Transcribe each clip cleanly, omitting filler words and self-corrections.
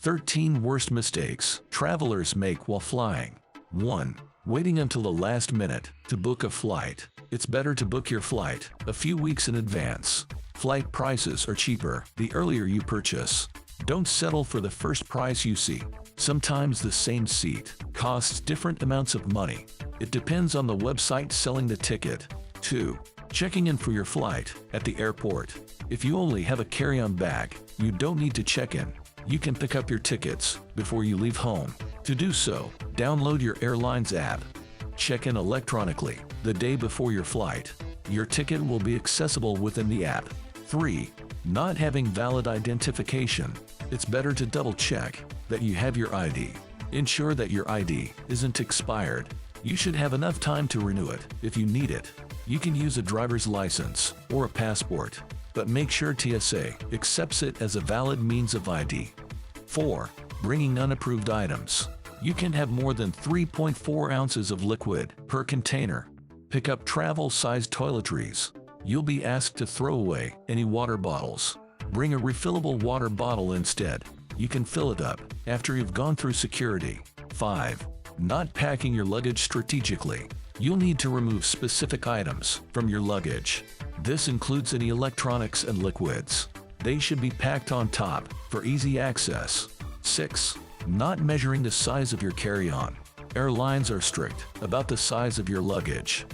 13 Worst Mistakes Travelers Make While Flying. 1. Waiting until the last minute to book a flight. It's better to book your flight a few weeks in advance. Flight prices are cheaper the earlier you purchase. Don't settle for the first price you see. Sometimes the same seat costs different amounts of money. It depends on the website selling the ticket. 2. Checking in for your flight at the airport. If you only have a carry-on bag, you don't need to check in. You can pick up your tickets before you leave home. To do so, download your airline's app. Check in electronically the day before your flight. Your ticket will be accessible within the app. 3. Not having valid identification. It's better to double-check that you have your ID. Ensure that your ID isn't expired. You should have enough time to renew it if you need it. You can use a driver's license or a passport, but make sure TSA accepts it as a valid means of ID. 4. Bringing unapproved items. You can have more than 3.4 ounces of liquid per container. Pick up travel-sized toiletries. You'll be asked to throw away any water bottles. Bring a refillable water bottle instead. You can fill it up after you've gone through security. 5. Not packing your luggage strategically. You'll need to remove specific items from your luggage. This includes any electronics and liquids. They should be packed on top for easy access. 6. Not measuring the size of your carry-on. Airlines are strict about the size of your luggage.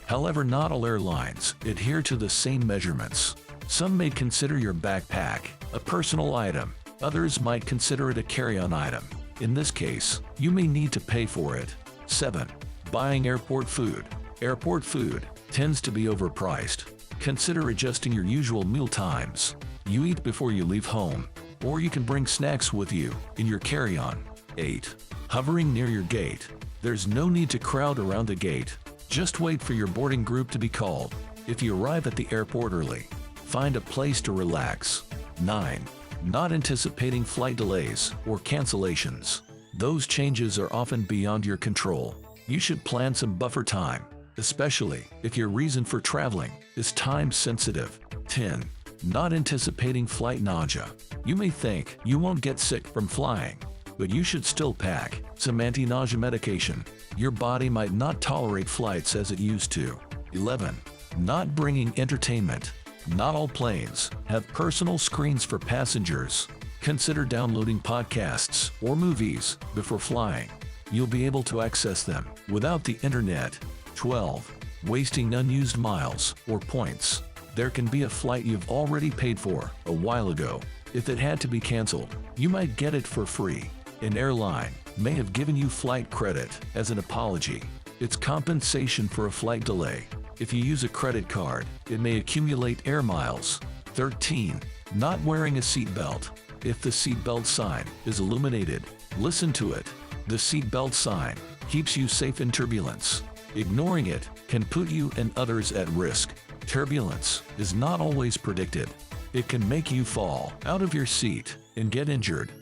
However, not all airlines adhere to the same measurements. Some may consider your backpack a personal item. Others might consider it a carry-on item. In this case, you may need to pay for it. 7. Buying airport food. Airport food tends to be overpriced. Consider adjusting your usual meal times. You eat before you leave home, or you can bring snacks with you in your carry-on. 8. Hovering near your gate. There's no need to crowd around the gate. Just wait for your boarding group to be called. If you arrive at the airport early, find a place to relax. 9. Not anticipating flight delays or cancellations. Those changes are often beyond your control. You should plan some buffer time, especially if your reason for traveling is time-sensitive. 10. Not anticipating flight nausea. You may think you won't get sick from flying, but you should still pack some anti-nausea medication. Your body might not tolerate flights as it used to. 11. Not bringing entertainment. Not all planes have personal screens for passengers. Consider downloading podcasts or movies before flying. You'll be able to access them without the internet. 12. Wasting unused miles or points. There can be a flight you've already paid for a while ago. If it had to be canceled, you might get it for free. An airline may have given you flight credit as an apology. It's compensation for a flight delay. If you use a credit card, it may accumulate air miles. 13. Not wearing a seatbelt. If the seatbelt sign is illuminated, listen to it. The seatbelt sign keeps you safe in turbulence. Ignoring it can put you and others at risk. Turbulence is not always predicted. It can make you fall out of your seat and get injured.